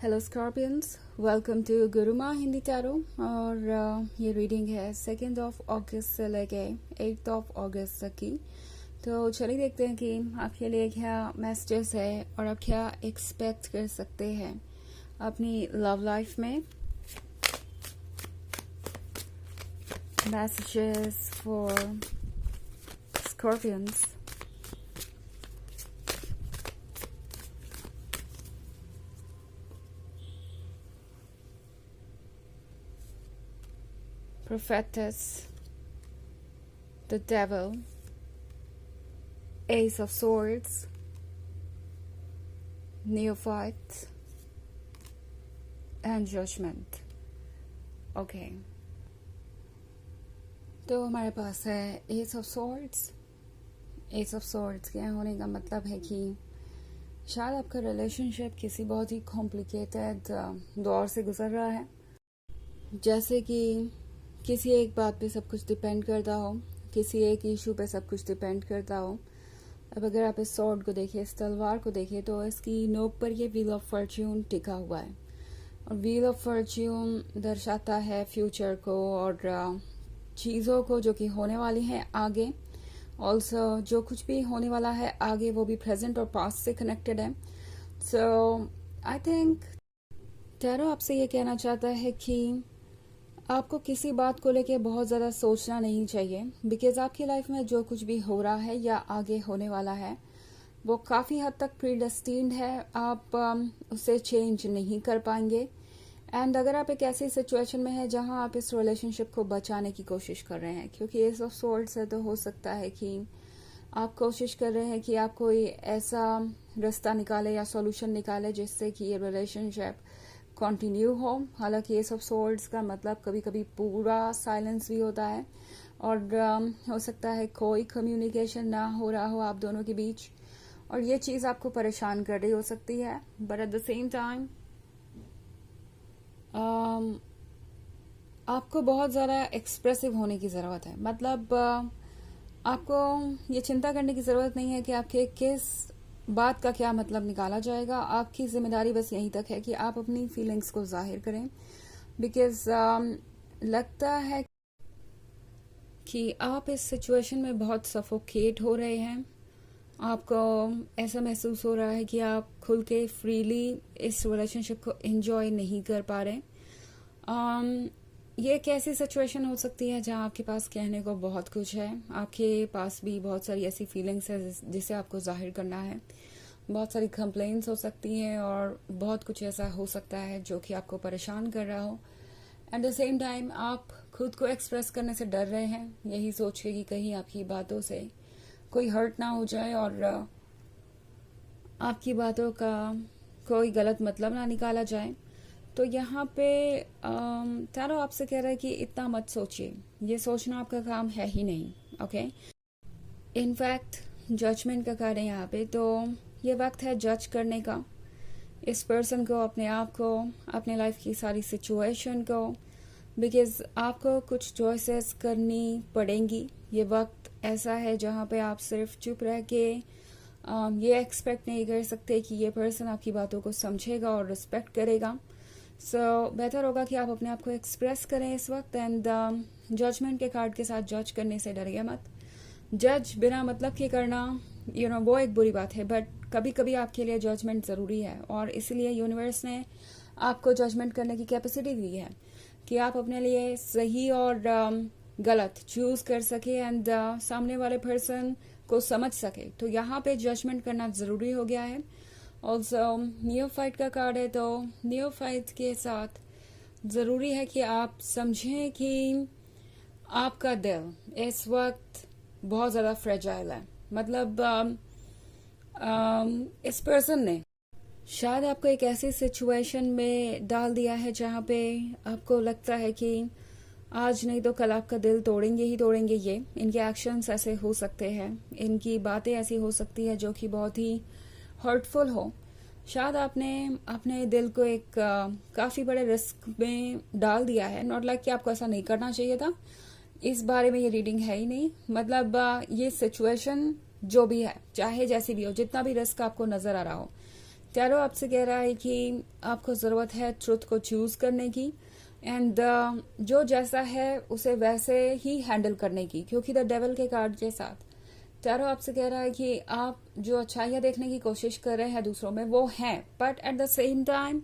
Hello scorpions, welcome to Guruma Hindi tarot. और ये reading है 2 अगस्त से लेके 8 अगस्त तक की। तो चलिए देखते हैं कि आपके लिए क्या मैसेजेस है और आप क्या एक्सपेक्ट कर सकते हैं अपनी लव लाइफ में। Messages for scorpions. Prophetess, the Devil, Ace of Swords, Neophyte, and Judgment. Okay. तो हमारे पास है Ace of Swords. Ace of Swords के होने का मतलब है कि शायद आपका रिलेशनशिप किसी बहुत ही कॉम्प्लिकेटेड दौर से गुजर रहा है, जैसे कि किसी एक बात पे सब कुछ डिपेंड करता हो, किसी एक इशू पे सब कुछ डिपेंड करता हो। अब अगर आप इस स्वॉर्ड को देखें, इस तलवार को देखें, तो इसकी नोक पर ये व्हील ऑफ फॉर्च्यून टिका हुआ है। और व्हील ऑफ फॉर्च्यून दर्शाता है फ्यूचर को और चीज़ों को जो कि होने वाली हैं आगे। ऑल्सो जो कुछ भी होने वाला है आगे वो भी प्रेजेंट और पास्ट से कनेक्टेड है। सो आई थिंक टैरो आपसे ये कहना चाहता है कि आपको किसी बात को लेके बहुत ज़्यादा सोचना नहीं चाहिए, बिकॉज आपकी लाइफ में जो कुछ भी हो रहा है या आगे होने वाला है वो काफ़ी हद तक प्रीडेस्टिन्ड है। आप उसे चेंज नहीं कर पाएंगे। एंड अगर आप एक ऐसी सिचुएशन में है जहां आप इस रिलेशनशिप को बचाने की कोशिश कर रहे हैं, क्योंकि एस ऑफ स्वॉर्ड्स है, तो हो सकता है कि आप कोशिश कर रहे हैं कि आप कोई ऐसा रास्ता निकाले या सॉल्यूशन निकाले जिससे कि ये रिलेशनशिप कंटिन्यू हो। हालांकि ये सब स्वॉर्ड्स का मतलब कभी कभी पूरा साइलेंस भी होता है और हो सकता है कोई कम्युनिकेशन ना हो रहा हो आप दोनों के बीच, और ये चीज़ आपको परेशान कर रही हो सकती है। But at the same time आपको बहुत ज़्यादा एक्सप्रेसिव होने की ज़रूरत है। मतलब आपको ये चिंता करने की ज़रूरत नहीं है कि आपके किस बात का क्या मतलब निकाला जाएगा। आपकी जिम्मेदारी बस यहीं तक है कि आप अपनी फीलिंग्स को जाहिर करें, बिकॉज लगता है कि आप इस सिचुएशन में बहुत सफोकेट हो रहे हैं। आपको ऐसा महसूस हो रहा है कि आप खुल के फ्रीली इस रिलेशनशिप को एंजॉय नहीं कर पा रहे। ये एक ऐसी सिचुएशन हो सकती है जहां आपके पास कहने को बहुत कुछ है, आपके पास भी बहुत सारी ऐसी फीलिंग्स है जिसे आपको जाहिर करना है। बहुत सारी कंप्लेंट्स हो सकती हैं और बहुत कुछ ऐसा हो सकता है जो कि आपको परेशान कर रहा हो। एट द सेम टाइम आप खुद को एक्सप्रेस करने से डर रहे हैं, यही सोच के कि कहीं आपकी बातों से कोई हर्ट ना हो जाए और आपकी बातों का कोई गलत मतलब ना निकाला जाए। तो यहाँ पे टैरो आपसे कह रहा है कि इतना मत सोचिए, ये सोचना आपका काम है ही नहीं। ओके, इनफैक्ट जजमेंट का कार्य है यहाँ पे। तो ये वक्त है जज करने का, इस पर्सन को, अपने आप को, अपने लाइफ की सारी सिचुएशन को, बिकॉज आपको कुछ चॉइसेस करनी पड़ेंगी। ये वक्त ऐसा है जहाँ पे आप सिर्फ चुप रह के ये एक्सपेक्ट नहीं कर सकते कि ये पर्सन आपकी बातों को समझेगा और रिस्पेक्ट करेगा। सो बेहतर होगा कि आप अपने आप को एक्सप्रेस करें इस वक्त। एंड जजमेंट के कार्ड के साथ जज करने से डरिए मत। जज बिना मतलब के करना वो एक बुरी बात है, बट कभी कभी आपके लिए जजमेंट ज़रूरी है और इसलिए यूनिवर्स ने आपको जजमेंट करने की कैपेसिटी दी है कि आप अपने लिए सही और गलत चूज कर सके एंड सामने वाले पर्सन को समझ सके। तो यहाँ पे जजमेंट करना ज़रूरी हो गया है। ऑल्सो नियोफाइट का कार्ड है, तो नियोफाइट के साथ ज़रूरी है कि आप समझें कि आपका दिल इस वक्त बहुत ज़्यादा फ्रेजाइल है। मतलब इस पर्सन ने शायद आपको एक ऐसी सिचुएशन में डाल दिया है जहाँ पे आपको लगता है कि आज नहीं तो कल आपका दिल तोड़ेंगे ही तोड़ेंगे। ये इनके एक्शंस ऐसे हो सकते हैं, इनकी बातें ऐसी हो सकती है जो कि बहुत ही हर्टफुल हो। शायद आपने अपने दिल को एक काफ़ी बड़े रिस्क में डाल दिया है। नॉट लाइक कि आपको ऐसा नहीं करना चाहिए था, इस बारे में ये रीडिंग है ही नहीं। मतलब ये सिचुएशन जो भी है, चाहे जैसी भी हो, जितना भी रिस्क आपको नजर आ रहा हो, टैरो आपसे कह रहा है कि आपको ज़रूरत है ट्रुथ को चूज़ करने की एंड जो जैसा है उसे वैसे ही हैंडल करने की, क्योंकि द डेविल के कार्ड के साथ टैरो आपसे कह रहा है कि आप जो अच्छाइयाँ देखने की कोशिश कर रहे हैं दूसरों में वो हैं, but at the same time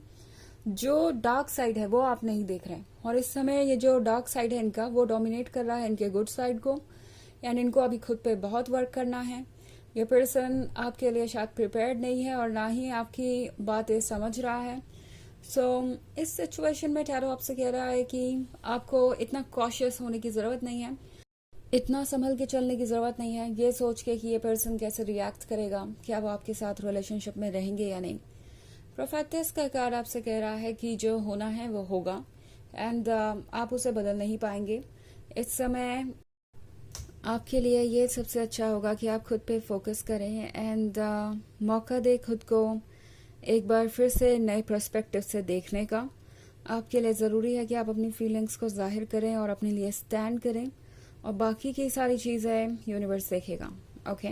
जो डार्क साइड है वो आप नहीं देख रहे हैं। और इस समय ये जो डार्क साइड है इनका वो डोमिनेट कर रहा है इनके गुड साइड को, एंड इनको अभी खुद पे बहुत वर्क करना है। ये पर्सन आपके लिए शायद प्रिपेयर्ड नहीं है और ना ही आपकी बातें समझ रहा है। इस सिचुएशन में टैरो आपसे कह रहा है कि आपको इतना कॉशियस होने की ज़रूरत नहीं है, इतना संभल के चलने की ज़रूरत नहीं है ये सोच के कि ये पर्सन कैसे रिएक्ट करेगा, क्या वो आपके साथ रिलेशनशिप में रहेंगे या नहीं। प्रोफेटिस का कार्ड आपसे कह रहा है कि जो होना है वो होगा एंड आप उसे बदल नहीं पाएंगे। इस समय आपके लिए ये सबसे अच्छा होगा कि आप खुद पे फोकस करें एंड मौका दें खुद को एक बार फिर से नए पर्सपेक्टिव से देखने का। आपके लिए ज़रूरी है कि आप अपनी फीलिंग्स को जाहिर करें और अपने लिए स्टैंड करें, और बाकी की सारी चीज़ें यूनिवर्स देखेगा। ओके,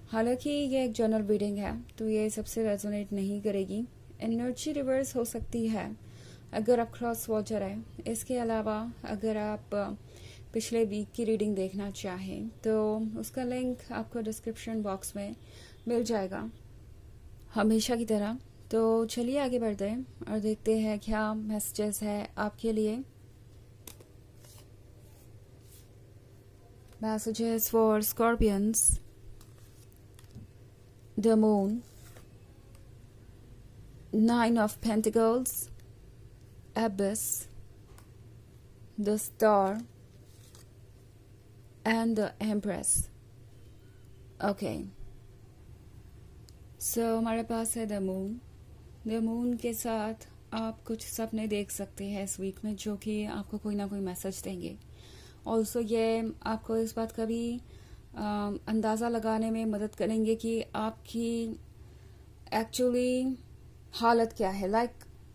हालांकि ये एक जनरल रीडिंग है तो ये सबसे रेजोनेट नहीं करेगी। एनर्जी रिवर्स हो सकती है अगर आप क्रॉस वॉचर हैं। इसके अलावा अगर आप पिछले वीक की रीडिंग देखना चाहें तो उसका लिंक आपको डिस्क्रिप्शन बॉक्स में मिल जाएगा हमेशा की तरह। तो चलिए आगे बढ़ते हैं और देखते हैं क्या मैसेजेस है आपके लिए। Messages for Scorpions, the Moon, Nine of Pentacles, Abyss, the Star, and the Empress. Okay. So हमारे पास है द मून। द मून के साथ आप कुछ सपने देख सकते हैं इस वीक में जो कि आपको कोई ना कोई मैसेज देंगे। ऑल्सो ये आपको इस बात का भी अंदाज़ा लगाने में मदद करेंगे कि आपकी एक्चुअली हालत क्या है,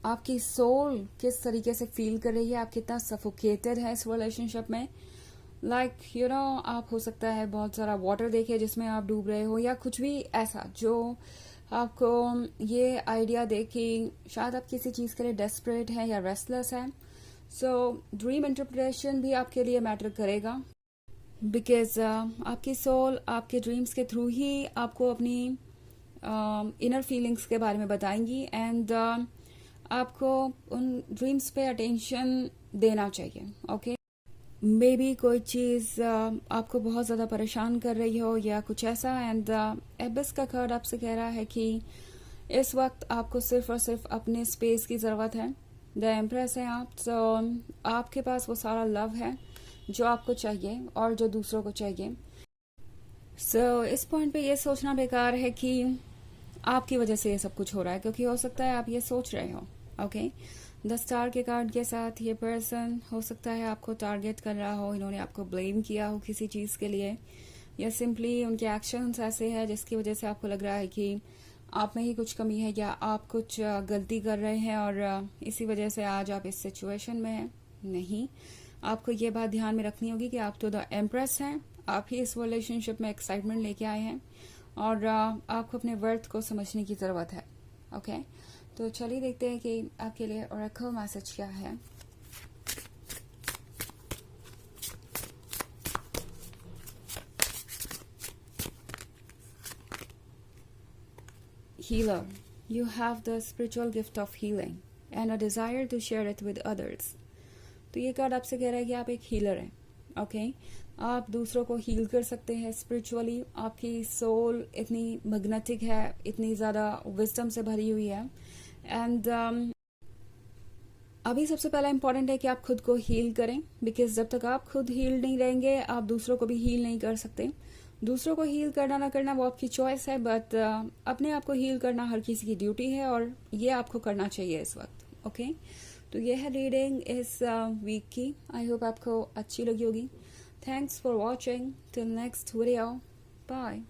आपकी सोल किस तरीके से फील कर रही है, आप कितना सफोकेटेड है इस रिलेशनशिप में। आप हो सकता है बहुत सारा वाटर देखे जिसमें आप डूब रहे हो, या कुछ भी ऐसा जो आपको ये आइडिया दे कि शायद आप किसी चीज़ के लिए डेस्परेट है या रेस्टलेस है। ड्रीम इंटरप्रिटेशन भी आपके लिए मैटर करेगा, बिकॉज आपकी सोल आपके ड्रीम्स के थ्रू ही आपको अपनी इनर फीलिंग्स के बारे में बताएंगी एंड आपको उन ड्रीम्स पे अटेंशन देना चाहिए। ओके, मे बी कोई चीज़ आपको बहुत ज़्यादा परेशान कर रही हो या कुछ ऐसा, एंड एबिस का कार्ड आपसे कह रहा है कि इस वक्त आपको सिर्फ और सिर्फ अपने स्पेस की ज़रूरत है। द एम्प्रेस है आप, तो आपके पास वो सारा लव है जो आपको चाहिए और जो दूसरों को चाहिए। इस पॉइंट पे ये सोचना बेकार है कि आपकी वजह से ये सब कुछ हो रहा है, क्योंकि हो सकता है आप ये सोच रहे हो। ओके, द स्टार के कार्ड के साथ ये पर्सन हो सकता है आपको टारगेट कर रहा हो, इन्होंने आपको ब्लेम किया हो किसी चीज़ के लिए, या सिंपली उनके एक्शंस ऐसे हैं जिसकी वजह से आपको लग रहा है कि आप में ही कुछ कमी है या आप कुछ गलती कर रहे हैं और इसी वजह से आज आप इस सिचुएशन में हैं। नहीं, आपको ये बात ध्यान में रखनी होगी कि आप तो द एम्प्रेस हैं, आप ही इस रिलेशनशिप में एक्साइटमेंट लेके आए हैं और आपको अपने वर्थ को समझने की ज़रूरत है। ओके, तो चलिए देखते हैं कि आपके लिए ओरेकल मैसेज क्या है। Healer, you have the spiritual gift of healing and a desire to share it with others. तो ये कार्ड आपसे कह रहा है कि आप एक हीलर हैं। ओके, आप दूसरों को हील कर सकते हैं स्पिरिचुअली। आपकी सोल इतनी मैग्नेटिक है, इतनी ज़्यादा विजडम से भरी हुई है एंड अभी सबसे पहला इंपॉर्टेंट है कि आप खुद को हील करें, बिकॉज जब तक आप खुद हील नहीं रहेंगे आप दूसरों को भी हील नहीं कर सकते। दूसरों को हील करना ना करना वो आपकी चॉइस है, बट अपने आप को हील करना हर किसी की ड्यूटी है और ये आपको करना चाहिए इस वक्त। ओके, तो ये है रीडिंग इस वीक की। आई होप आपको अच्छी लगी होगी। Thanks for watching, till next video, bye.